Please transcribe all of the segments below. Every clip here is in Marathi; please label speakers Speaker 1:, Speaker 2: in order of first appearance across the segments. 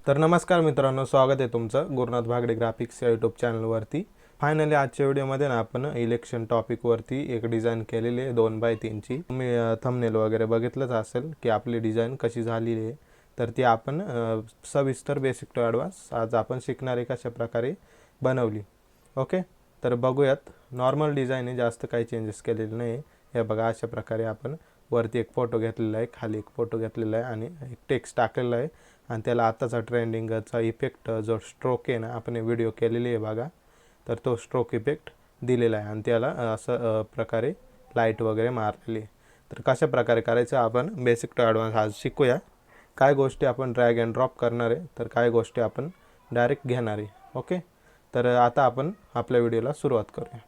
Speaker 1: तर नमस्कार मित्रांनो, स्वागत आहे तुमचं गुरुनाथ भागडे ग्राफिक्स या यूट्यूब चॅनलवरती। फायनली आजच्या व्हिडिओमध्ये ना आपण इलेक्शन टॉपिकवरती एक डिझाईन केलेली आहे 2x3 ची। तुम्ही थंबनेल वगैरे बघितलंच असेल की आपली डिझाईन कशी झालेली आहे। तर ती आपण सविस्तर बेसिक टू ॲडव्हान्स आज आपण शिकणार आहे कशा प्रकारे बनवली। ओके, तर बघूयात। नॉर्मल डिझाईन आहे, जास्त काही चेंजेस केलेले नाही। हे बघा, अशा प्रकारे आपण वरती एक फोटो घेतलेला आहे, खाली एक फोटो घेतलेला आहे आणि एक टेक्स्ट टाकलेला आहे आणि त्याला आताचा ट्रेंडिंगचा इफेक्ट जो स्ट्रोक आहे ना, आपण व्हिडिओ केलेली आहे बघा, तर तो स्ट्रोक इफेक्ट दिलेला आहे आणि त्याला असं प्रकारे लाईट वगैरे मारलेली आहे। तर कशा प्रकारे करायचं आपण बेसिक टू ॲडव्हान्स आज शिकूया। काय गोष्टी आपण ड्रॅग अँड ड्रॉप करणार आहे, तर काय गोष्टी आपण डायरेक्ट घेणार आहे। ओके, तर आता आपण आपल्या व्हिडिओला सुरुवात करूया।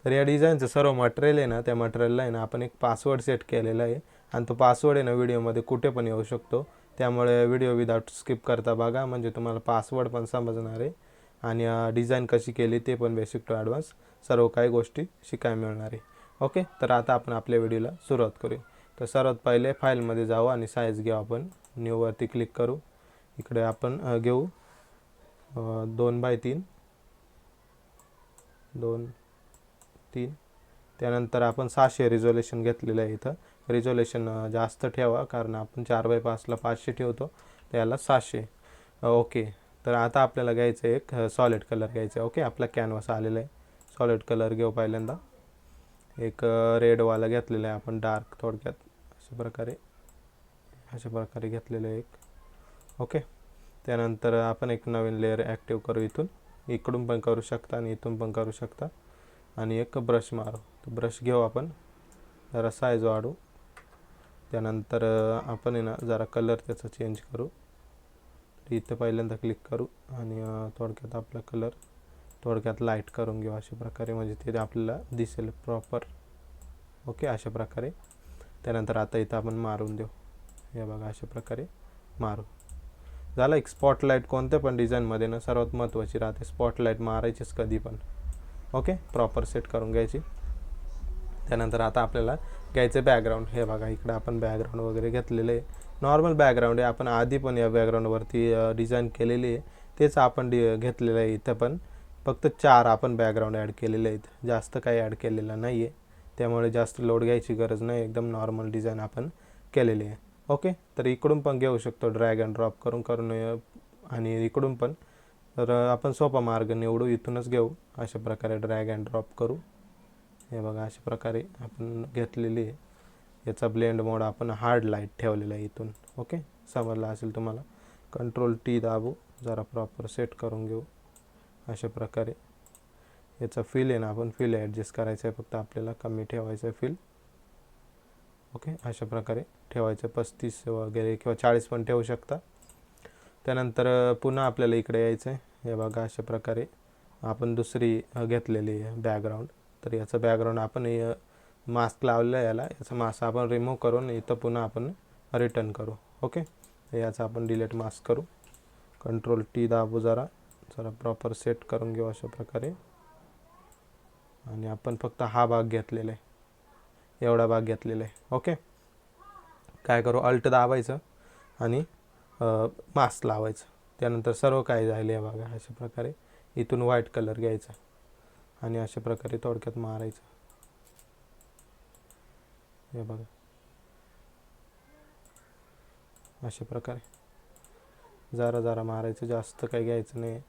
Speaker 1: तर या डिझाईनचं सर्व मटेरियल आहे ना, त्या मटेरियलला आहे ना आपण एक पासवर्ड सेट केलेला आहे आणि तो पासवर्ड आहे ना व्हिडिओमध्ये कुठे पण येऊ शकतो। त्यामुळे व्हिडिओ विदाउट स्किप करता बघा, म्हणजे तुम्हाला पासवर्ड पण समजणार आहे आणि डिझाईन कशी केली ते पण बेसिक टू ॲडव्हान्स सर्व काही गोष्टी शिकायला मिळणार आहे। ओके, तर आता आपण आपल्या व्हिडिओला सुरुवात करूया। तर सर्वात पहिले फाईलमध्ये जाऊ आणि साईज घेऊ, आपण न्यूवरती क्लिक करू। इकडे आपण घेऊ 2x3 2-3। त्यानंतर आपण 600 रिझोल्यूशन घेतलेलं आहे। इथं रिझोल्यूशन जास्त ठेवा, कारण आपण 4x5ला 500 ठेवतो, त्याला 600। ओके, तर आता आपल्याला घ्यायचं एक सॉलिड कलर घ्यायचा आहे। ओके, आपला कॅनव्हास आलेला आहे। सॉलिड कलर घेऊ पहिल्यांदा, एक रेडवाला घेतलेला आहे आपण, डार्क थोडक्यात अशा प्रकारे घेतलेलं आहे एक। ओके, त्यानंतर आपण एक नवीन लेअर ॲक्टिव्ह करू। इकडून पण करू शकता आणि इथून पण करू शकता आणि एक ब्रश मारू। तो ब्रश घेऊ आपण, जरा साईज वाढू। त्यानंतर आपण आहे ना जरा कलर त्याचा चेंज करू। इथं पहिल्यांदा क्लिक करू आणि थोडक्यात आपला कलर थोडक्यात लाईट करून घेऊ अशा प्रकारे, म्हणजे ते आपल्याला दिसेल प्रॉपर। ओके, अशा प्रकारे। त्यानंतर आता इथं आपण मारून देऊ, हे बघा अशा प्रकारे मारू। झालं एक स्पॉटलाईट। कोणत्या पण डिझाईनमध्ये ना सर्वात महत्त्वाची राहते स्पॉटलाईट मारायचीच कधी पण। ओके, प्रॉपर सेट करून घ्यायची। त्यानंतर आता आपल्याला घ्यायचं बॅकग्राऊंड। हे बघा, इकडे आपण बॅकग्राऊंड वगैरे घेतलेलं आहे, नॉर्मल बॅकग्राऊंड आहे। आपण आधी पण या बॅकग्राऊंडवरती डिझाईन केलेली आहे, तेच आपण घेतलेलं आहे। इथं पण फक्त 4 आपण बॅकग्राऊंड ॲड केलेले आहेत, जास्त काही ॲड केलेलं नाही आहे, त्यामुळे जास्त लोड घ्यायची गरज नाही, एकदम नॉर्मल डिझाईन आपण केलेली आहे। ओके, तर इकडून पण घेऊ शकतो ड्रॅग अँड ड्रॉप करून आणि इकडून पण। तर आपण सोपा मार्ग निवडू, इथूनच घेऊ, अशा प्रकारे ड्रॅग अँड ड्रॉप करू। हे बघा अशा प्रकारे आपण घेतलेली आहे। याचा ब्लेंड मोड आपण हार्ड लाईट ठेवलेला आहे इथून। ओके, समजलं असेल तुम्हाला। Ctrl+T दाबू, जरा प्रॉपर सेट करून घेऊ अशा प्रकारे। याचा फील आहे ना, आपण फील ॲडजस्ट करायचं आहे, फक्त आपल्याला कमी ठेवायचं आहे फील। ओके, अशा प्रकारे ठेवायचं, 35 वगैरे किंवा 40 पण ठेवू शकता। त्यानंतर पुन्हा आपल्याला इकडे यायचं आहे। हे बघा अशा प्रकारे आपण दुसरी घेतलेली आहे बॅकग्राऊंड। तर याचं बॅकग्राऊंड आपण मास्क लावलेला आहे, याचा मास्क आपण रिमूव्ह करून इथं पुन्हा आपण रिटर्न करू। ओके, याचा आपण डिलीट मास्क करू। Ctrl+T दाबू, जरा प्रॉपर सेट करून घेऊ अशा प्रकारे। आणि आपण फक्त हा भाग घेतलेला आहे, एवढा भाग घेतलेला आहे। ओके, काय करू, अल्ट दाबायचं आणि मास्क लावायचं। त्यानंतर सर्व काही झाले आहे बघा अशा प्रकारे। इथून व्हाईट कलर घ्यायचा आणि अशा प्रकारे थोडक्यात मारायचं। हे बघा अशा प्रकारे जरा मारायचं, जास्त काही घ्यायचं नाही,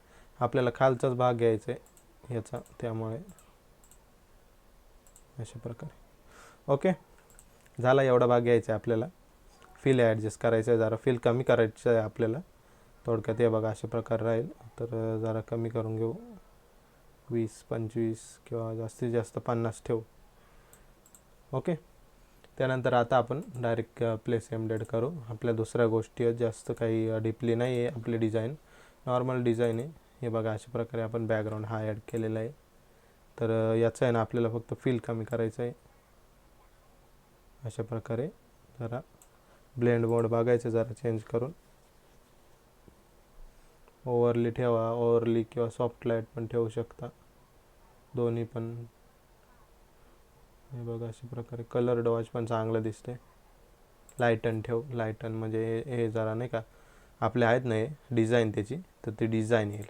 Speaker 1: आपल्याला खालचाच भाग घ्यायचा आहे याचा, त्यामुळे अशा प्रकारे। ओके, झाला, एवढा भाग घ्यायचा आहे आपल्याला। फील ॲडजस्ट करायचं आहे, जरा फील कमी करायचं आहे आपल्याला थोडक्यात। हे बघा अशा प्रकारे राहील, तर जरा कमी करून घेऊ, 20-25 किंवा जास्तीत जास्त 50 ठेवू। ओके, त्यानंतर आता आपण डायरेक्ट प्लेस एम्बेड करू। आपल्या दुसऱ्या गोष्टी जास्त काही डीपली नाही आहे, आपली डिझाईन नॉर्मल डिझाईन आहे। हे बघा अशा प्रकारे आपण बॅकग्राऊंड हा ॲड केलेला आहे। तर याचं आहे ना आपल्याला फक्त फील कमी करायचं आहे अशा प्रकारे। जरा ब्लेंड मोड बघायचं, जरा चेंज करून ओव्हरली ठेवा, ओव्हरली किंवा सॉफ्ट लाईट पण ठेवू शकता, दोन्ही पण। हे बघा अशा प्रकारे कलर डॉज पण चांगलं दिसते। लाईटन ठेव, लाईटन म्हणजे हे जरा नाही का आपले आहेत ना डिझाईन त्याची, तर ती डिझाईन येईल.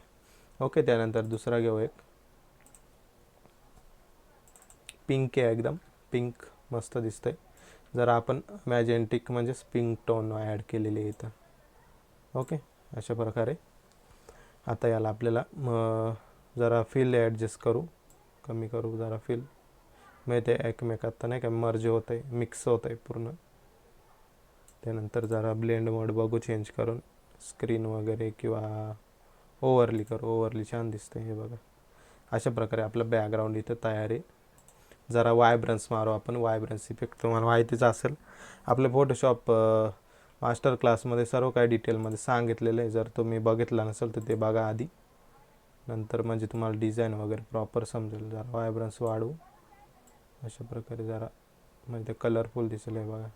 Speaker 1: ओके, त्यानंतर दुसरा घेऊ एक पिंक आहे, एकदम पिंक मस्त दिसतंय. जरा आपण मॅजेंटिक म्हणजेच पिंक टोन ॲड केलेली आहे इथं. ओके, अशा प्रकारे आता याला आपल्याला जरा फील ॲडजस्ट करू, कमी करू जरा फील, मग ते एकमेकात तर नाही का मर्ज होत आहे, मिक्स होत आहे पूर्ण. त्यानंतर जरा ब्लेंड मोड बघू चेंज करून, स्क्रीन वगैरे किंवा ओव्हरली करू, ओव्हरली छान दिसते हे बघा. अशा प्रकारे आपलं बॅकग्राऊंड इथं तयार आहे. जरा वायब्रन्स मारू आपण, वायब्रन्स इफेक्ट तुम्हाला माहितीच असेल, आपले फोटोशॉप मास्टर क्लासमध्ये सर्व काही डिटेलमध्ये सांगितलेलं आहे. जर तुम्ही बघितलं नसेल तर ते बघा आधी, नंतर म्हणजे तुम्हाला डिझाईन वगैरे प्रॉपर समजेल. जरा वायब्रन्स वाढवू अशा प्रकारे, जरा म्हणजे ते कलरफुल दिसेल आहे बघा.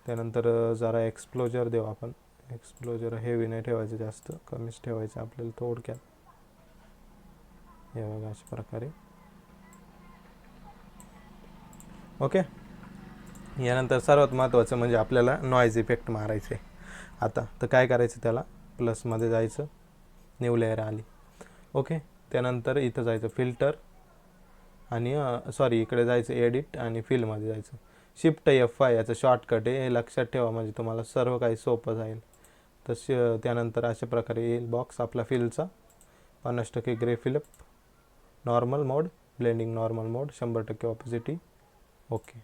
Speaker 1: त्यानंतर जरा एक्सप्लोजर देऊ आपण. एक्सप्लोजर हेवी नाही ठेवायचं, जास्त कमीच ठेवायचं आपल्याला थोडक्यात. हे बघा अशा प्रकारे. ओके, यानंतर सर्वात महत्त्वाचं म्हणजे आपल्याला नॉईज इफेक्ट मारायचे. आता तर काय करायचं, त्याला प्लसमध्ये जायचं, न्यू लेअर आली. ओके, त्यानंतर इथं जायचं फिल्टर आणि सॉरी इकडे जायचं एडिट आणि फिलमध्ये जायचं. शिफ्ट F5 याचं शॉर्टकट आहे, हे लक्षात ठेवा म्हणजे तुम्हाला सर्व काही सोपं जाईल. तर त्यानंतर अशा प्रकारे येईल बॉक्स आपला फिलचा. 50% ग्रे फिलअप, नॉर्मल मोड, ब्लेंडिंग नॉर्मल मोड, 100% ऑपोसिटी. ओके,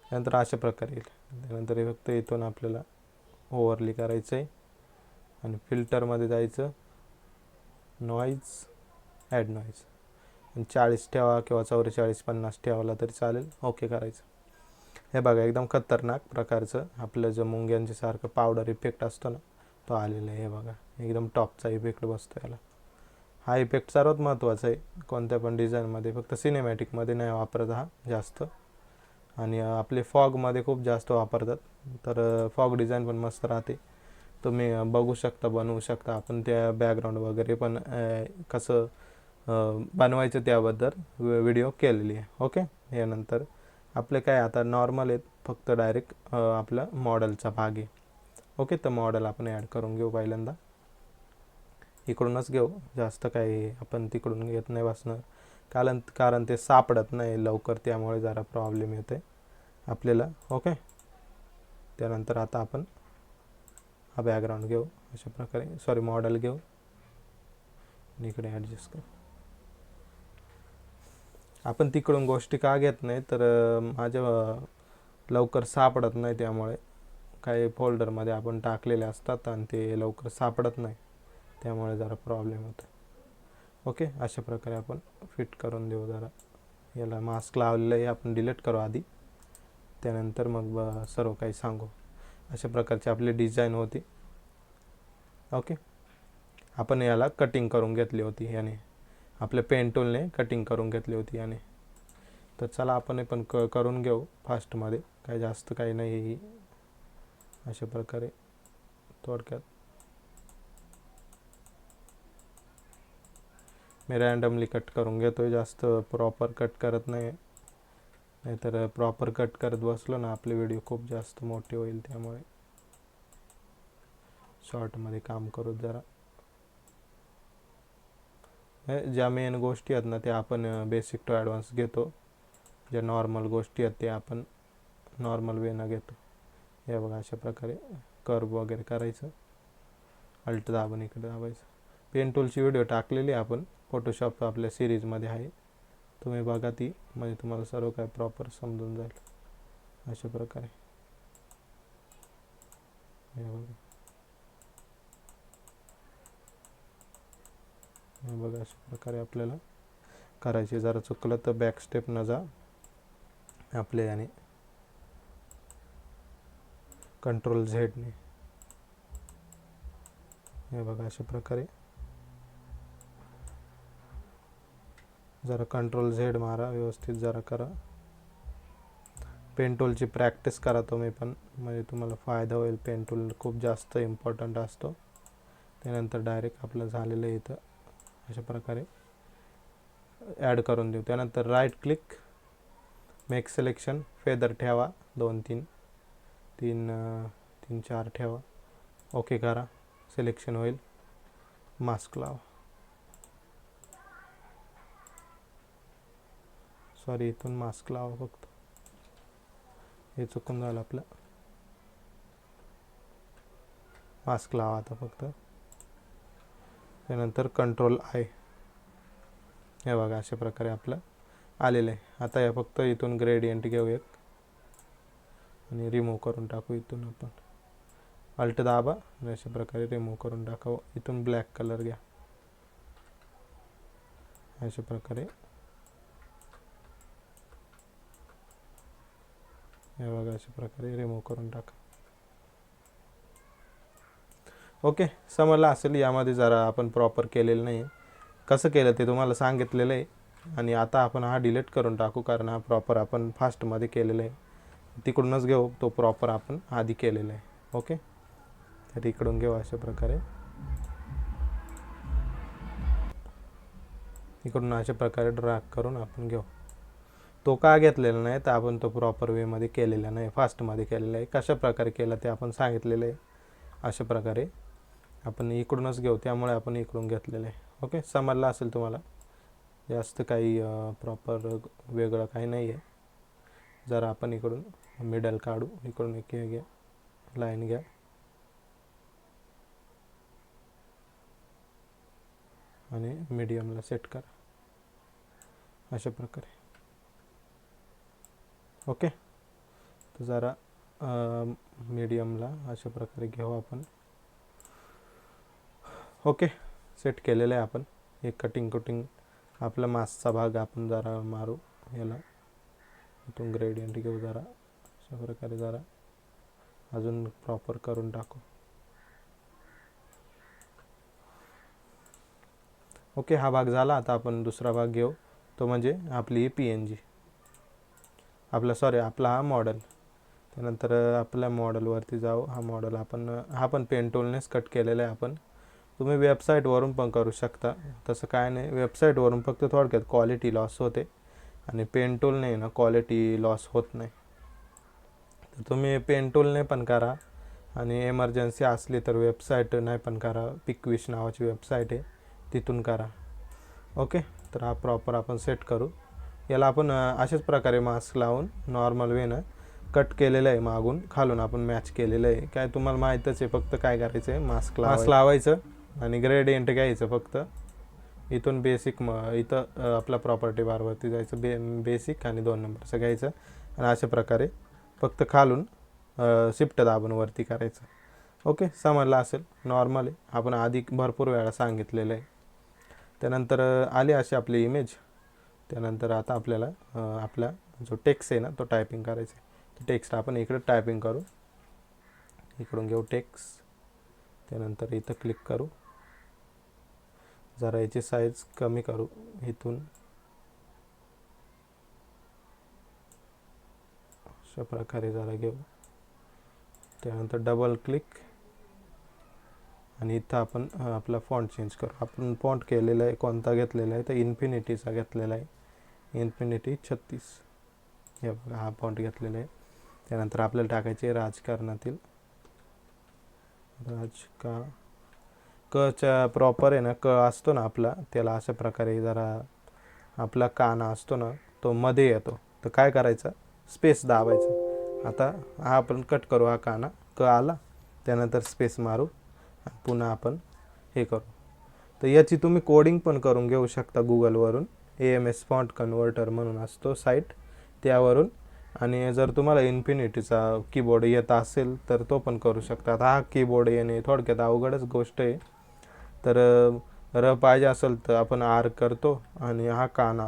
Speaker 1: त्यानंतर अशा प्रकारे येईल. त्यानंतर हे फक्त इथून आपल्याला ओव्हरली करायचं आहे आणि फिल्टरमध्ये जायचं, नॉईज, ॲड नॉईज, 40 ठेवा किंवा 44-50 ठेवला तरी चालेल. ओके करायचं. हे बघा एकदम खतरनाक प्रकारचं आपलं जो मुंग्यांच्या सारखं पावडर इफेक्ट असतो ना, तो आलेला आहे. हे बघा एकदम टॉपचा इफेक्ट बसतो याला. हा इफेक्ट सर्वात महत्त्वाचा आहे कोणत्या पण डिझाईनमध्ये, फक्त सिनेमॅटिकमध्ये नाही वापरत हा जास्त, आणि आपले फॉगमध्ये खूप जास्त वापरतात. तर फॉग डिझाईन पण मस्त राहते, तुम्ही बघू शकता, बनवू शकता आपण त्या बॅकग्राऊंड वगैरे पण कसं बनवायचं त्याबद्दल व्हिडिओ केलेली आहे. ओके, यानंतर आपले काय आता नॉर्मल आहेत, फक्त डायरेक्ट आपला मॉडेलचा भाग आहे. ओके, तर मॉडेल आपण ॲड करून घेऊ पहिल्यांदा, इकडूनच घेऊ, जास्त काही आपण तिकडून घेत नाही बसणार, कारण ते सापडत नाही लवकर, त्यामुळे जरा प्रॉब्लेम येते आपल्याला. ओके, त्यानंतर आता आपण हा बॅकग्राऊंड घेऊ अशा प्रकारे, सॉरी मॉडेल घेऊ आणि इकडे ॲडजस्ट करू. आपण तिकडून गोष्टी का घेत नाही तर माझ्या लवकर सापडत नाही, त्यामुळे काही फोल्डरमध्ये आपण टाकलेले असतात आणि ते लवकर सापडत नाही, त्यामुळे जरा प्रॉब्लेम होतो. ओके, अशा प्रकारे आपण फिट करून देऊ. जरा याला मास्क लावलेलं आहे, आपण डिलीट करू आधी, त्यानंतर मग सर्व काही सांगू. अशा प्रकारची आपली डिझाईन होती. ओके, आपण याला कटिंग करून घेतली होती याने, आपल्या पेन टूलने कटिंग करून घेतली होती याने. तर चला आपण पण करून घेऊ फास्टमध्ये, काही जास्त काही नाही. अशा प्रकारे थोडक्यात मी रँडमली कट करून घेतो आहे, जास्त प्रॉपर कट करत नाही, नाहीतर प्रॉपर कट करत बसलो ना आपले व्हिडिओ खूप जास्त मोठे होईल, त्यामुळे शॉर्टमध्ये काम करू. जरा ज्या मेन गोष्टी आहेत ना त्या आपण बेसिक टू ॲडव्हान्स घेतो, ज्या नॉर्मल गोष्टी आहेत ते आपण नॉर्मल वेनं घेतो. हे बघा अशा प्रकारे कर्व वगैरे करायचं, अल्ट दाबून इकडे दाबायचं. पेन टूलची व्हिडिओ टाकलेली आपण फोटोशॉप आपल्या सिरीजमध्ये आहे, तुम्ही बघा ती, म्हणजे तुम्हाला सर्व काय प्रॉपर समजून जाईल. अशा प्रकारे हे बघा अशा प्रकारे आपल्याला करायचे. जरा चुकलं तर बॅक स्टेप न जा, आपले याने कंट्रोल झेडने. हे बघा अशा प्रकारे जरा कंट्रोल झेड मारा, व्यवस्थित जरा करा. पेन टूलची प्रॅक्टिस करा तुम्ही पण, म्हणजे तुम्हाला फायदा होईल. पेन टूल खूप जास्त इम्पॉर्टंट असतो. त्यानंतर डायरेक्ट आपलं झालेलं आहे इथं अशा प्रकारे ॲड करून देऊ. त्यानंतर right click, make selection, feather ठेवा 2-3 3-4 ठेवा. ओके करा, सिलेक्शन होईल, मास्क लावा. सॉरी, इथून मास्क लावा फक्त, हे चुकून झालं आपलं. मास्क लावा आता फक्त. त्यानंतर कंट्रोल आय, हे बघा अशा प्रकारे आपलं आलेलं आहे. आता या फक्त इथून ग्रेडियंट घेऊ एक आणि रिमूव्ह करून टाकू. इथून आपण अल्ट दाबा आणि अशा प्रकारे रिमूव्ह करून टाकावं. इथून ब्लॅक कलर घ्या, अशा प्रकारे हे बघा अशा प्रकारे रिमूव्ह करून टाका. ओके, समजलं असेल. यामध्ये जरा आपण प्रॉपर केलेलं नाही, कसं केलं ते तुम्हाला सांगितलेलं आहे. आणि आता आपण हा डिलीट करून टाकू, कारण हा प्रॉपर आपण फास्टमध्ये केलेलं आहे. तिकडूनच घेऊ तो प्रॉपर आपण आधी केलेला आहे. ओके, तर इकडून घेऊ अशा प्रकारे, इकडून अशा प्रकारे ड्रॅग करून आपण घेऊ. तो का घेतलेला नाही तर आपण तो प्रॉपर वेमध्ये केलेला नाही, फास्टमध्ये केलेला आहे. कशा प्रकारे केला ते आपण सांगितलेलं आहे. अशा प्रकारे आपण इकडूनच घेऊ, त्यामुळे आपण इकडून घेतलेलं आहे. ओके, समजलं असेल तुम्हाला. जास्त काही प्रॉपर वेगळं काही नाही आहे. जरा आपण इकडून मिडल काढू, इकडून एक हे घ्या, लाईन घ्या आणि मीडियमला सेट करा अशा प्रकारे. ओके, तर जरा मीडियमला अशा प्रकारे घेऊ आपण. ओके, सेट केलेलं आहे आपण. एक कटिंग आपला मास्कचा भाग आपण जरा मारू, याला इथून ग्रेडियंट घेऊ जरा अशा प्रकारे, जरा अजून प्रॉपर करून टाकू. ओके, हा भाग झाला. आता आपण दुसरा भाग घेऊ, तो म्हणजे आपली PNG, आपला हा मॉडेल. त्यानंतर आपल्या मॉडेलवरती जाऊ. हा मॉडेल आपण पेन टूलनेच कट केलेला आहे आपण. तुम्ही वेबसाईटवरून पण करू शकता, तसं काय नाही. वेबसाईटवरून फक्त थोडक्यात क्वालिटी लॉस होते आणि पेन टूलने ना क्वालिटी लॉस होत नाही. तर तुम्ही पेन टूलने पण करा आणि एमर्जन्सी असली तर वेबसाईट नाही पण करा. पिकविश नावाची वेबसाईट आहे, तिथून करा. ओके, तर हा प्रॉपर आपण सेट करू. याला आपण अशाच प्रकारे मास्क लावून नॉर्मल वेनं कट केलेलं आहे, मागून खालून आपण मॅच केलेलं आहे. काय तुम्हाला माहीतच आहे. फक्त काय करायचं आहे, मास्क लावायचं आणि ग्रेडियंट घ्यायचं फक्त. इथून बेसिक इथं आपला प्रॉपर्टी बारवरती जायचं, बेसिक आणि 2 नंबरचं घ्यायचं आणि अशा प्रकारे फक्त खालून शिफ्ट दाबून वरती करायचं. ओके, समजलं असेल. नॉर्मल आहे, आपण आधी भरपूर वेळा सांगितलेलं आहे. त्यानंतर आली अशी आपली इमेज. त्यानंतर आता आपल्याला आपला जो टेक्स्ट आहे ना तो टायपिंग करायचा आहे. टेक्स्ट आपण इकडे टायपिंग करू, इकडून घेऊ टेक्स्ट. त्यानंतर इथं क्लिक करू, जरा याची साईज कमी करू, इथून अशा प्रकारे जरा घेऊ. त्यानंतर डबल क्लिक आणि इथं आपण आपला फॉन्ट चेंज करू. आपण फॉन्ट केलेला आहे, कोणता घेतलेला आहे तर इन्फिनिटीचा घेतलेला आहे, इन्फिनिटी 36. हे बघा, हा फॉन्ट घेतलेला आहे. त्यानंतर आपल्याला टाकायचे राजकारणातील कच्या प्रॉपर आहे ना, क असतो ना आपला, त्याला अशा प्रकारे जरा आपला काना असतो ना तो मध्ये येतो, तर काय करायचं, स्पेस दाबायचं. आता हा आपण कट करू, हा काना क आला, त्यानंतर स्पेस मारू आणि पुन्हा आपण हे करू. तर याची तुम्ही कोडिंग पण करून घेऊ शकता गुगलवरून. AMS फॉन्ट कन्व्हर्टर म्हणून असतो साईट, त्यावरून. आणि जर तुम्हाला इन्फिनिटीचा कीबोर्ड येत असेल तर तो पण करू शकता. हा कीबोर्ड येणे थोडक्यात अवघडच गोष्ट आहे. तर र पाहिजे असेल तर आपण R करतो आणि हा काना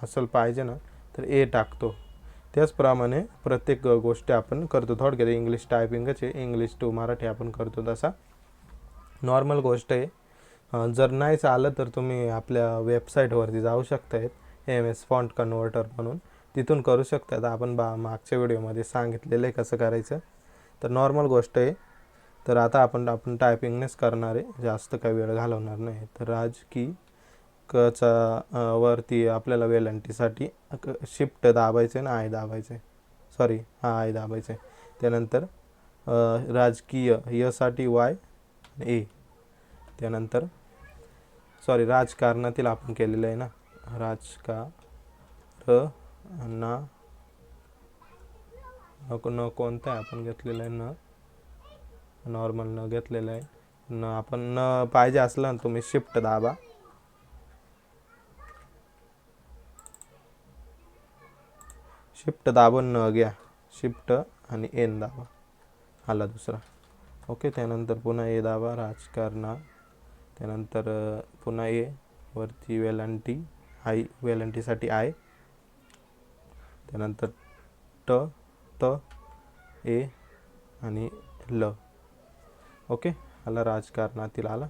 Speaker 1: असेल पाहिजे ना तर A टाकतो. त्याचप्रमाणे प्रत्येक गोष्टी आपण करतो. थोडक्यात इंग्लिश टायपिंगच आहे, इंग्लिश टू मराठी आपण करतो तसा नॉर्मल गोष्ट आहे. जर नाही चाललं तर तुम्ही आपल्या वेबसाईटवरती जाऊ शकतायत, AMS फॉन्ट कन्व्हर्टर म्हणून, तिथून करू शकतात. आपण मागच्या व्हिडिओमध्ये सांगितलेलं आहे कसं करायचं. तर नॉर्मल गोष्ट आहे. तर आता आपण टायपिंगनेच करणार आहे, जास्त काही वेळ घालवणार नाही. तर की कचा वरती आपल्याला वेलांटीसाठी शिफ्ट दाबायचं आहे ना आय दाबायचं आहे, सॉरी हा आय दाबायचं आहे. त्यानंतर राजकीय य साठी वाय ए, त्यानंतर सॉरी राजकारणातील आपण केलेलं आहे ना, राजकारणा न कोणता आहे आपण घेतलेलं आहे, न नॉर्मल न घेतलेलं आहे, न आपण न पाहिजे असलं ना तुम्ही शिफ्ट दाबा, शिफ्ट दाबून न घ्या, शिफ्ट आणि एन दाबा, आला दुसरा. ओके, त्यानंतर पुन्हा ए दाबा, राजकारणा, त्यानंतर पुन्हा ए वरती वेलांटी आय, वेलांटीसाठी आय, त्यानंतर ट त ए आणि ल. ओके, आला राजकारणातील आला.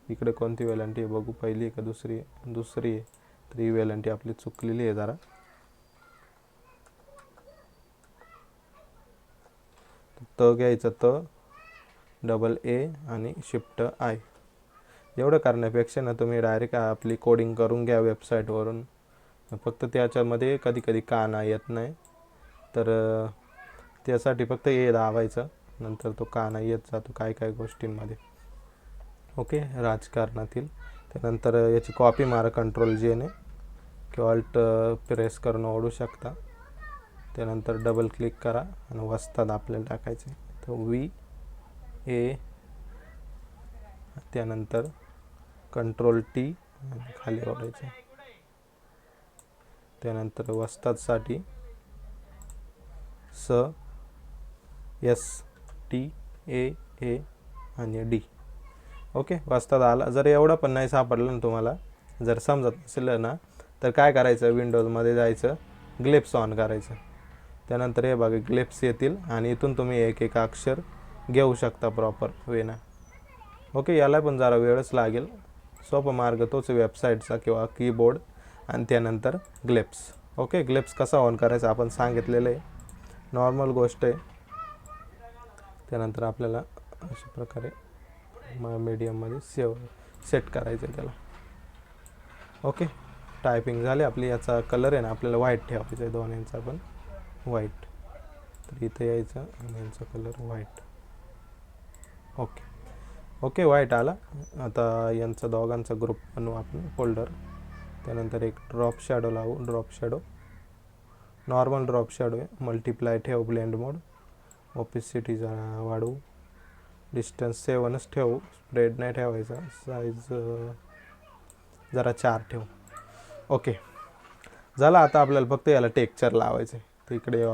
Speaker 1: इकडे कोणती वेलांटी आहे बघू, पहिली आहे का दुसरी आहे, दुसरी आहे, तर ही वेलांटी आपली चुकलेली आहे जरा. त घ्यायचं, त डबल ए आणि शिफ्ट आय. एवढं करण्यापेक्षा ना तुम्ही डायरेक्ट आपली कोडिंग करून घ्या वेबसाईटवरून. फक्त त्याच्यामध्ये कधी कधी काना येत नाही, तर त्यासाठी फक्त ए दाबायचं, नंतर तो काना येत जातो काय काय गोष्टींमध्ये. ओके, राजकारणातील. त्यानंतर याची कॉपी मारा कंट्रोल जेने किंवा अल्ट प्रेस करून ओढू शकता. त्यानंतर डबल क्लिक करा आणि वस्ताद आपल्याला टाकायचे, तर वी ए, त्यानंतर कंट्रोल टी खाली ओढायचं. त्यानंतर वस्तादसाठी स एस टी ए ए आणि डी. ओके, वस्ताद आला. जर एवढं पण नाही सापडलं ना तुम्हाला, जर समजत नसेल ना, तर काय करायचं, विंडोजमध्ये जायचं, ग्लिप्स ऑन करायचं. त्यानंतर हे बघा ग्लिप्स येतील आणि इथून तुम्ही एक एक अक्षर घेऊ शकता प्रॉपर वेना. ओके, याला पण जरा वेळच लागेल. सोपा मार्ग तोच वेबसाईटचा किंवा कीबोर्ड आणि त्यानंतर ग्लिप्स. ओके, ग्लिप्स कसा ऑन करायचा आपण सांगितलेलं आहे, नॉर्मल गोष्ट आहे. त्यानंतर आपल्याला अशा प्रकारे मीडियममध्ये सेट करायचं आहे त्याला. ओके, टायपिंग झाली आपली. याचा कलर आहे ना आपल्याला व्हाईट ठेवायचा आहे, दोन यांचा पण व्हाईट. तर इथे यायचं आणि यांचा colour white. Okay okay, white आला. आता यांचा दोघांचा ग्रुप बनवू आपण फोल्डर. त्यानंतर एक ड्रॉप शॅडो लावू, drop shadow, normal drop shadow आहे, मल्टिप्लाय ठेवू, ब्लेंड मोड, ओपेसिटी वाढवू, डिस्टन्स 7च ठेवू, स्प्रेड नाही ठेवायचा, साईज जरा 4 ठेवू. ओके, झालं. आता आपल्याला फक्त याला टेक्स्चर लावायचं आहे. तर इकडे येऊ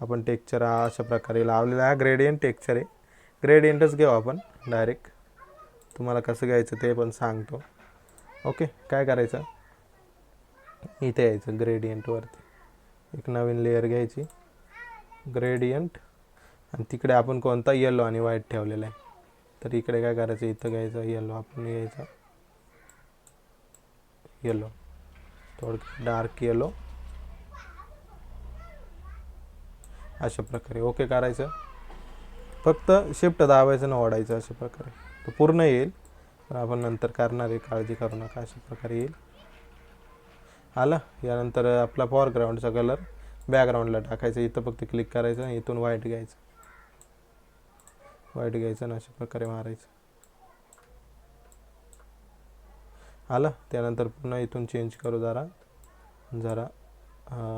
Speaker 1: आपण टेक्स्चर अशा प्रकारे लावलेला आहे. ग्रेडियंट टेक्स्चर आहे, ग्रेडियंटच घेऊ आपण डायरेक्ट. तुम्हाला कसं घ्यायचं ते पण सांगतो. ओके, काय करायचं, इथे यायचं ग्रेडियंटवरती, एक नवीन लेअर घ्यायची, ग्रेडियंट, आणि तिकडे आपण कोणता येलो आणि व्हाईट ठेवलेला आहे. तर इकडे काय करायचं, इथं घ्यायचं येलो, आपण घ्यायचा येलो, थोडं डार्क येलो अशा प्रकारे. ओके करायचं, फक्त शिफ्ट दाबायचं ना ओढायचं अशा प्रकारे. तो पूर्ण येईल, पण आपण नंतर करणार आहे, काळजी करू नका. अशा प्रकारे येईल. आला. यानंतर आपला फॉरग्राऊंडचा कलर बॅकग्राऊंडला टाकायचं. इथं फक्त क्लिक करायचं आणि इथून व्हाईट घ्यायचं, व्हाईट घ्यायचं आणि अशा प्रकारे मारायचं. आलं. त्यानंतर पुन्हा इथून चेंज करू जरा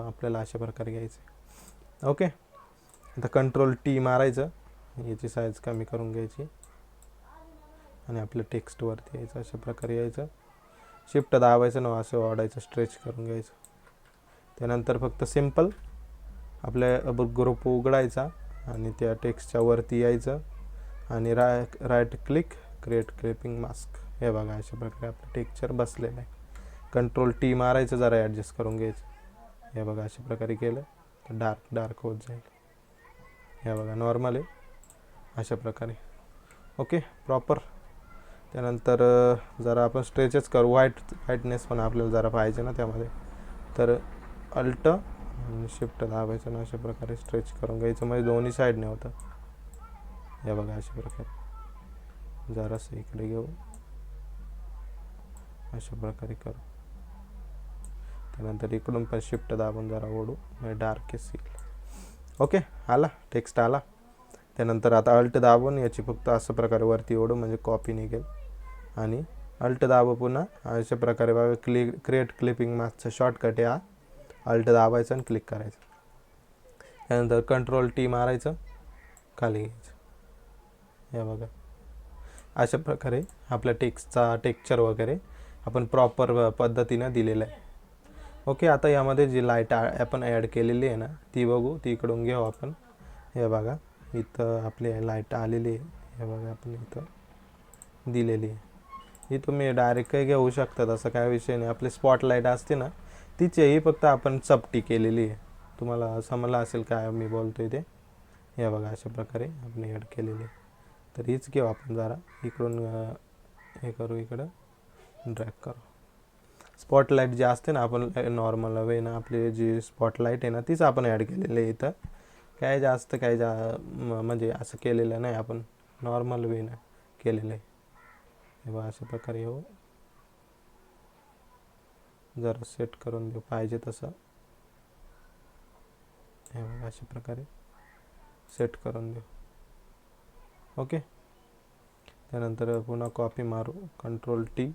Speaker 1: आपल्याला अशा प्रकारे घ्यायचं. ओके, आता कंट्रोल टी मारायचं, याची साईज कमी करून घ्यायची आणि आपल्या टेक्स्टवरती यायचं, अशा प्रकारे यायचं. शिफ्ट दाबायचं ना, असं वाढायचं, स्ट्रेच करून घ्यायचं. त्यानंतर फक्त सिम्पल आपल्या ग्रुप उघडायचा आणि त्या टेक्स्टच्या वरती यायचं आणि right click, create clipping mask. हे बघा अशा प्रकारे आपलं टेक्स्चर बसलेलं आहे. कंट्रोल टी मारायचं, जरा ॲडजस्ट करून घ्यायचं. हे बघा अशा प्रकारे केलं तर डार्क होत जाईल. हे बघा नॉर्मल आहे अशा प्रकारे. Okay, proper. त्यानंतर जरा आपण स्ट्रेचच करू, व्हाईटनेस पण आपल्याला जरा पाहिजे ना त्यामध्ये, तर अल्ट आणि शिफ्ट दाबायचं ना, अशा प्रकारे स्ट्रेच करून घ्यायचं, म्हणजे दोन्ही साईडने होतं. हे बघा अशा प्रकारे. जरासं इकडे घेऊ, अशा प्रकारे करू. त्यानंतर इकडून पण शिफ्ट दाबून जरा ओढू, म्हणजे डार्केस्ट येईल. ओके, आला टेक्स्ट आला. त्यानंतर आता अल्ट दाबून याची फक्त असं प्रकारे वरती ओढू म्हणजे कॉपी निघेल आणि अल्ट दाबू पुन्हा अशा प्रकारे बघा क्रिएट क्लिपिंग मास्कचा शॉर्टकट आहे हा. अल्ट दाबायचं आणि क्लिक करायचं. त्यानंतर कंट्रोल टी मारायचं, खाली घ्यायचं. हे बघा अशा प्रकारे आपल्या टेक्स्टचा टेक्स्चर वगैरे आपण प्रॉपर पद्धतीनं दिलेलं आहे. ओके, आता यामध्ये जी लाईट आपण ॲड केलेली आहे ना ती बघू, ती इकडून घेऊ आपण. हे बघा इथं आपली लाईट आलेली आहे. हे बघा आपण इथं दिलेली आहे. ही तुम्ही डायरेक्ट काही घेऊ शकता, तसं काय विषय नाही. आपली स्पॉटलाईट असते ना तिचेही फक्त आपण चपटी केलेली आहे. तुम्हाला समजलं असेल काय मी बोलतोय ते. हे बघा अशा प्रकारे आपण ॲड केलेली आहे. तर हीच घेऊ आपण जरा इकडून हे करू, इकडं ड्रॅग करू. स्पॉटलाईट जी असते ना आपण नॉर्मल वे ना आपली जी स्पॉटलाईट आहे ना तीच आपण ॲड केलेली आहे इथं. काय जास्त काय म्हणजे असं केलेलं नाही, आपण नॉर्मल वे ना केलेलं आहे. हे बघा अशा प्रकारे हो जरा सेट करून देऊ पाहिजे तसं. हे बघा अशा प्रकारे सेट करून देऊ. ओके, त्यानंतर पुन्हा कॉपी मारू, कंट्रोल टी.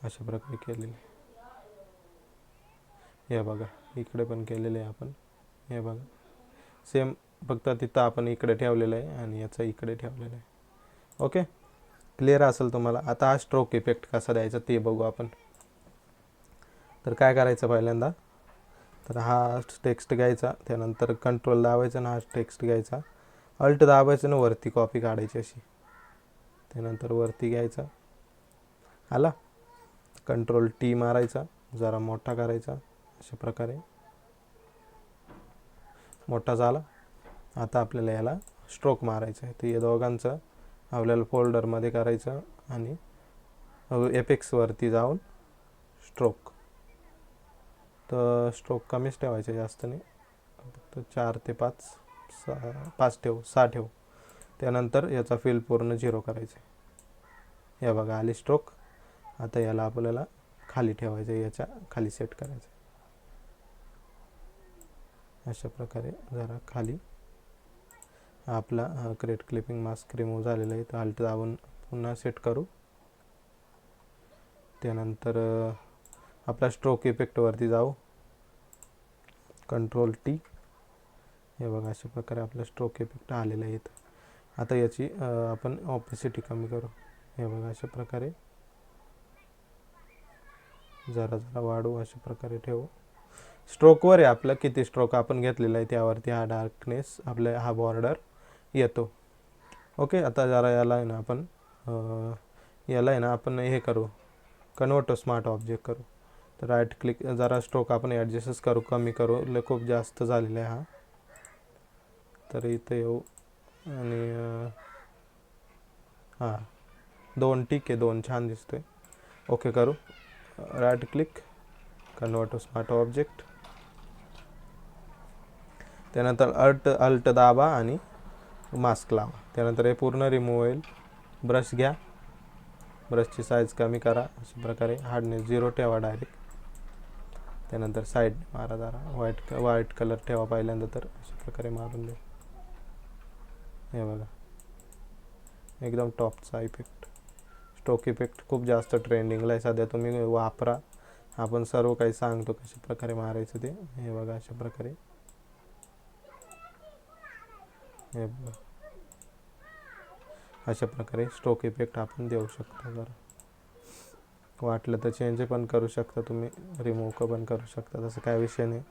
Speaker 1: अशा प्रकारे केलेले. हे बघा इकडे पण केलेले आहे आपण. हे बघा सेम, फक्त तिथं आपण इकडे ठेवलेलं आहे आणि याचं इकडे ठेवलेलं आहे. ओके, क्लिअर असेल तुम्हाला. आता हा स्ट्रोक इफेक्ट कसा द्यायचा ते बघू आपण. तर काय करायचं पहिल्यांदा, तर हा टेक्स्ट घ्यायचा, त्यानंतर कंट्रोल दाबायचं ना हा टेक्स्ट घ्यायचा, अल्ट दाबायचं ना वरती कॉपी काढायची अशी. त्यानंतर वरती घ्यायचा, आला कंट्रोल टी मारायचा, जरा मोठा करायचा अशा प्रकारे. मोठा झाला. आता आपल्याला याला स्ट्रोक मारायचं आहे. तर या दोघांचं आपल्याला फोल्डरमध्ये करायचं आणि एपेक्सवरती जाऊन स्ट्रोक. तर स्ट्रोक कमीच ठेवायचे, जास्त नाही, फक्त 4 ते 5 ठेवू, 6 ठेवू. त्यानंतर याचा फिल पूर्ण 0 करायचं आहे. हे बघा आली स्ट्रोक. आता याला आपल्याला खाली ठेवायचं, याच्या खाली सेट करायचं अशा प्रकारे. जरा खाली आपला क्रिएट क्लिपिंग मास्क रिमूव्ह झालेला आहे. तर अल्ट दाबून पुन्हा सेट करू. त्यानंतर आपला स्ट्रोक इफेक्टवरती जाऊ, कंट्रोल टी. हे बघा अशा प्रकारे आपला स्ट्रोक इफेक्ट आलेला आहे इथं. आता याची आपण ऑपेसिटी कमी करू. हे बघा अशा प्रकारे जरा जरा वाढू, अशा प्रकारे ठेवू. स्ट्रोकवर आहे आपलं किती स्ट्रोक आपण घेतलेला आहे त्यावरती हा डार्कनेस आपला हा बॉर्डर येतो. ओके, आता जरा याला आहे ना आपण हे करू, कन्वर्ट टू स्मार्ट ऑब्जेक्ट करू. तर राईट क्लिक, जरा स्ट्रोक आपण ॲडजस्ट करू, कमी करू, खूप जास्त झालेला आहे हा. तर इथं येऊ आणि हां 2 ठीक आहे, 2 छान दिसतोय. ओके करू, right click, convert to smart object. त्यानंतर अल्ट दाबा आणि मास्क लावा. त्यानंतर हे पूर्ण रिमूव्ह होईल. ब्रश घ्या, ब्रशची साईज कमी करा अशा प्रकारे, हार्डनेस 0 ठेवा डायरेक्ट. त्यानंतर साईड मारा, जरा व्हाईट कलर ठेवा पहिल्यांदा, तर अशा प्रकारे मारून दे. हे बघा एकदम टॉपचा इफेक्ट. स्ट्रोक इफेक्ट खूप जास्त ट्रेंडिंगला आहे सध्या, तुम्ही वापरा. आपण सर्व काही सांगतो कशा प्रकारे मारायचं ते. हे बघा अशा प्रकारे. हे बघा अशा प्रकारे स्ट्रोक इफेक्ट आपण देऊ शकता. जरा वाटलं तर चेंज पण करू शकता तुम्ही, रिमूव्ह पण करू शकता, तसं काय विषय नाही.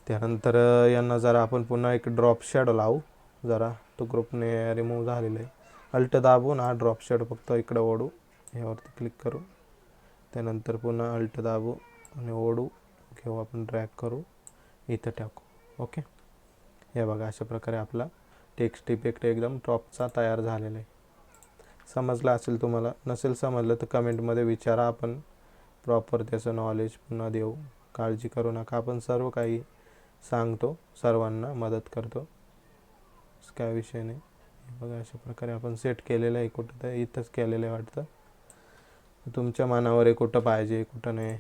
Speaker 1: त्यानंतर यांना जरा आपण पुन्हा एक ड्रॉप शॅडो लावू. जरा तो ग्रुपने रिमूव्ह झालेला आहे. अल्ट दाबून हा ड्रॉप शॅडो फक्त इकडं ओढू, ह्यावरती क्लिक करू. त्यानंतर पुन्हा अल्ट दाबू आणि ओढू घेऊ, आपण ड्रॅग करू, इथं टाकू. ओके, हे बघा अशा प्रकारे आपला टेक्स्ट इफेक्ट एकदम टॉपचा तयार झालेला आहे. समजलं असेल तुम्हाला. नसेल समजलं तर कमेंटमध्ये विचारा, आपण प्रॉपर त्याचं नॉलेज पुन्हा देऊ. काळजी करू नका, आपण सर्व काही सांगतो, सर्वांना मदत करतो, काय विषय नाही. बघा अशा प्रकारे आपण सेट केलेलं आहे. कुठं तर इथंच केलेलं आहे वाटतं. तुमच्या मनावर आहे कुठं पाहिजे कुठं नाही.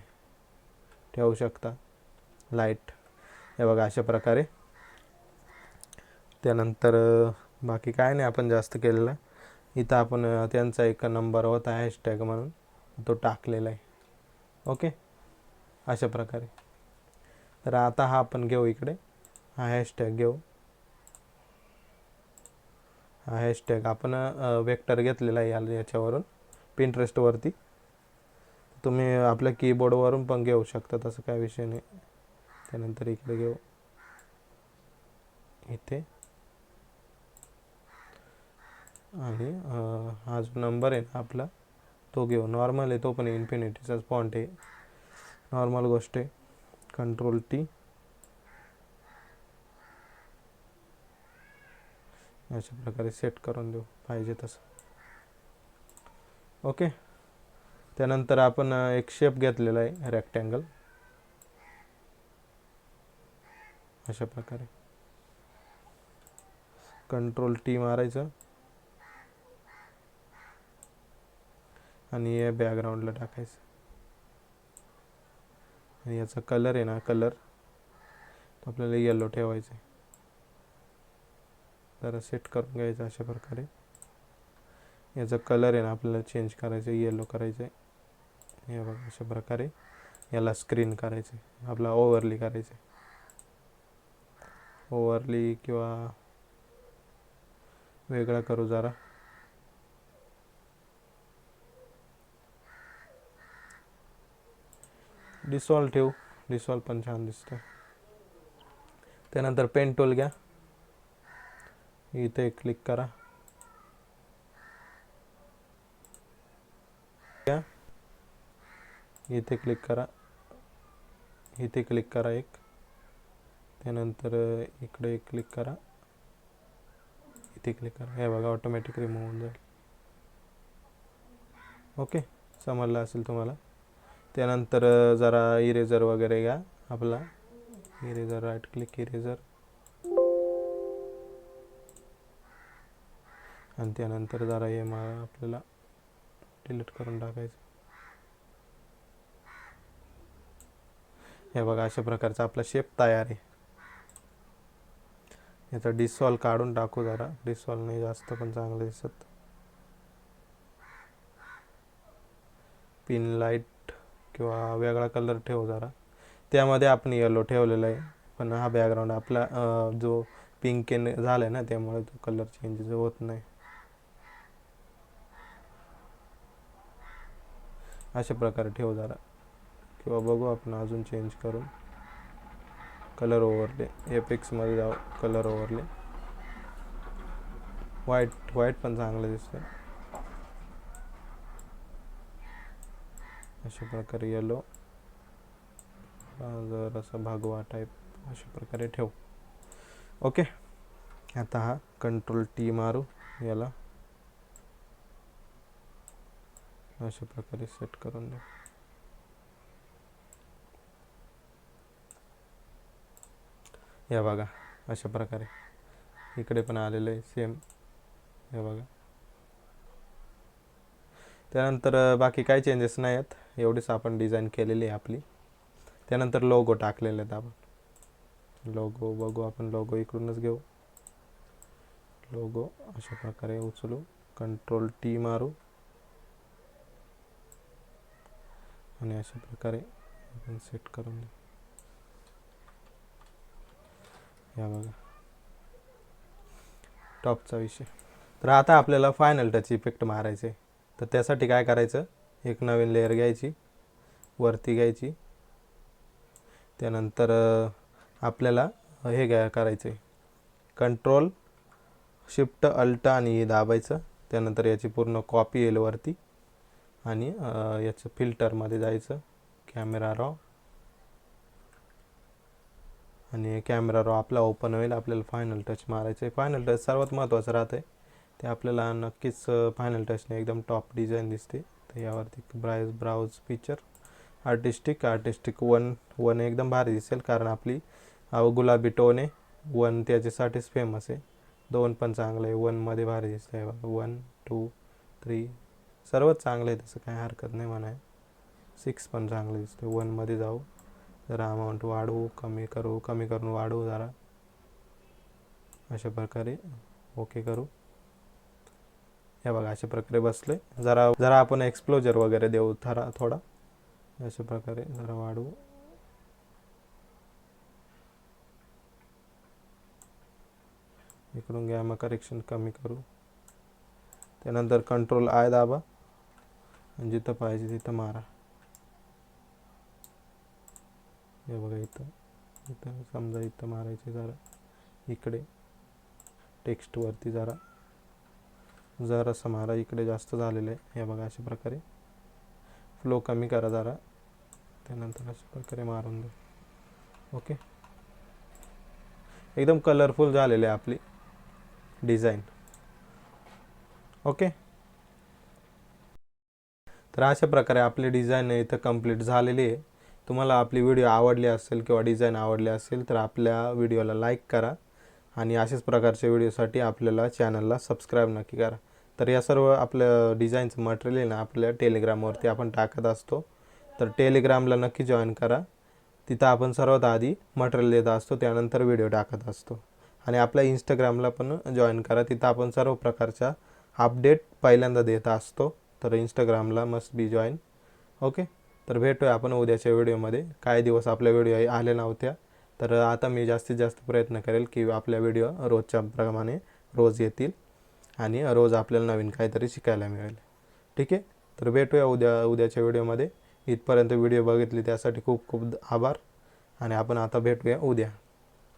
Speaker 1: ठेवू शकता. लाईट हे बघा अशा प्रकारे. त्यानंतर बाकी काय नाही आपण जास्त केलेलं. इथं आपण त्यांचा एक नंबर होता हॅशटॅग म्हणून तो टाकलेला आहे. ओके, अशा प्रकारे. तर आता हा आपण घेऊ इकडे, हा हॅशटॅग घेऊ. हा हॅशटॅग आपण वेक्टर घेतलेला आहे याच्यावरून पिंटरेस्टवरती. तुम्ही आपल्या कीबोर्डवरून पण घेऊ शकता, तसं काय विषय नाही. त्यानंतर इकडे घेऊ, इथे, आणि हा जो नंबर आहे ना आपला तो घेऊ. नॉर्मल आहे तो पण, इन्फिनिटीचाच फॉन्ट आहे, नॉर्मल गोष्ट आहे. Ctrl+T अशा प्रकारे सेट करून देऊ पाहिजे तसं. ओके. त्यानंतर आपण एक शेप घेतलेला आहे रेक्टँगल, अशा प्रकारे. Ctrl+T मारायचं आणि हे बॅकग्राऊंडला टाकायचं. आणि याचा कलर आहे ना, कलर आपल्याला येलो ठेवायचं आहे. जरा सेट करून घ्यायचं अशा प्रकारे. याचा कलर आहे ना आपल्याला चेंज करायचं, येलो करायचं आहे. हे बघा अशा प्रकारे याला स्क्रीन करायचं आहे, आपला ओव्हरली करायचं आहे. ओव्हरली किंवा वेगळा करू जरा. डिसॉल्व ठेवू, डिसॉल्व पण छान दिसतं. त्यानंतर पेन टूल घ्या, इथे क्लिक करा, इथे क्लिक करा, इथे क्लिक करा एक. त्यानंतर इकडे क्लिक करा, इथे क्लिक करा. हे बघा ऑटोमॅटिक रिमूव्ह होऊन जाईल. ओके, समजलं असेल तुम्हाला. त्यानंतर जरा इरेजर वगैरे घ्या आपला, इरेजर, राईट क्लिक, इरेजर. आणि त्यानंतर जरा हे आपल्याला डिलीट करून टाकायचं. हे बघा अशा प्रकारचा आपला शेप तयार आहे. याचा डिसॉल्व काढून टाकू जरा, डिसॉल्व नाही जास्त पण चांगलं दिसत. पिन लाईट किंवा वेगळा कलर ठेवू जरा. त्यामध्ये आपण येलो ठेवलेला आहे, पण हा बॅकग्राऊंड आपला जो पिंक झाला आहे ना, त्यामुळे तो कलर चेंज होत नाही. अशा प्रकारे ठेवू जरा, किंवा बघू आपण अजून चेंज करून. कलर ओव्हरले, एपेक्समध्ये जाऊ, कलर ओव्हरले. व्हाईट पण चांगलं दिसतं. अशा प्रकारे येलो, जर असं भगवा टाईप अशा प्रकारे ठेवू. ओके. आता हा Ctrl+T मारू, याला अशा प्रकारे सेट करून देऊ. या बघा अशा प्रकारे इकडे पण आलेलं आहे सेम. हे बघा. त्यानंतर बाकी काही चेंजेस नाही आहेत, एवढीच आपण डिझाईन केलेली आहे आपली. त्यानंतर लोगो टाकलेले आहेत आपण. लोगो बघू आपण, लोगो इकडूनच घेऊ. लोगो अशा प्रकारे उचलू, Ctrl+T मारू आणि अशा प्रकारे आपण सेट करून देऊ. या बघा टॉपचा विषय. तर आता आपल्याला फायनल टच इफेक्ट मारायचे. तर त्यासाठी काय करायचं, एक नवीन लेअर घ्यायची, वरती घ्यायची. त्यानंतर आपल्याला हे करायचं आहे, Ctrl+Shift+Alt आणि दाबायचं. त्यानंतर याची पूर्ण कॉपी येईल वरती, आणि याचं फिल्टरमध्ये जायचं, कॅमेरा रॉ. आणि कॅमेरा रॉ आपला ओपन होईल. आपल्याला फायनल टच मारायचं आहे. फायनल टच सर्वात महत्त्वाचं राहतं आहे, ते आपल्याला नक्कीच फायनल टचने एकदम टॉप डिझाईन दिसते. तर यावरती ब्राउज पिक्चर, आर्टिस्टिक 1 एकदम भारी दिसेल, कारण आपली गुलाबी टोन आहे. 1 त्याच्यासाठीच फेमस आहे. 2 पण चांगलं आहे, 1मध्ये भारी दिसतं आहे बघा. 1, 2, 3 सर्वच चांगलं आहे, तसं काही हरकत नाही म्हणाय. 6 पण चांगलं दिसतं. 1मध्ये जाऊ, जरा अमाऊंट वाढवू, कमी करून वाढवू जरा, अशा प्रकारे ओके करू. हे बघा अशा प्रकारे बसले. जरा आपण एक्सप्लोजर वगैरे देऊ थोडा, अशा प्रकारे जरा वाढवू. इकडून गॅमा करेक्शन कमी करू. त्यानंतर कंट्रोल आय दाबा आणि जिथं पाहिजे तिथं मारा. हे बघा इथं समजा इथं मारायचे, जरा इकडे टेक्स्टवरती जरासं मारा, इकडे जास्त झालेलं आहे. हे बघा अशा प्रकारे फ्लो कमी करा जरा, त्यानंतर अशा प्रकारे मारून दे. ओके, एकदम कलरफुल झालेली आहे आपली डिझाईन. ओके, तर अशा प्रकारे आपली डिझाईन इथं कंप्लीट झालेली आहे. तुम्हाला आपली व्हिडिओ आवडली असेल किंवा डिझाईन आवडली असेल तर आपल्या व्हिडिओला लाईक करा आणि अशाच प्रकारच्या व्हिडिओसाठी आपल्याला चॅनलला सबस्क्राईब नक्की करा. तर या सर्व आपलं डिझाईनचं मटेरियल आहे ना आपल्या टेलिग्रामवरती आपण टाकत असतो, तर टेलिग्रामला नक्की जॉईन करा. तिथं आपण सर्वात आधी मटेरियल देत असतो, त्यानंतर व्हिडिओ टाकत असतो. आणि आपल्या इंस्टाग्रामला पण जॉईन करा, तिथं आपण सर्व प्रकारच्या अपडेट पहिल्यांदा देत असतो. तर इंस्टाग्रामला मस्ट बी जॉईन. ओके, तर भेटूया आपण उद्याच्या व्हिडिओमध्ये. काही दिवस आपल्या व्हिडिओ आल्या नव्हत्या, तर आता मी जास्तीत जास्त प्रयत्न करेल की आपल्या व्हिडिओ रोजच्या प्रमाणे रोज येतील आणि रोज आपल्याला नवीन काहीतरी शिकायला मिळेल. ठीक आहे, तर भेटूया उद्याच्या व्हिडिओमध्ये. इथपर्यंत व्हिडिओ बघितली त्यासाठी खूप खूप आभार आणि आपण आता भेटूया उद्या.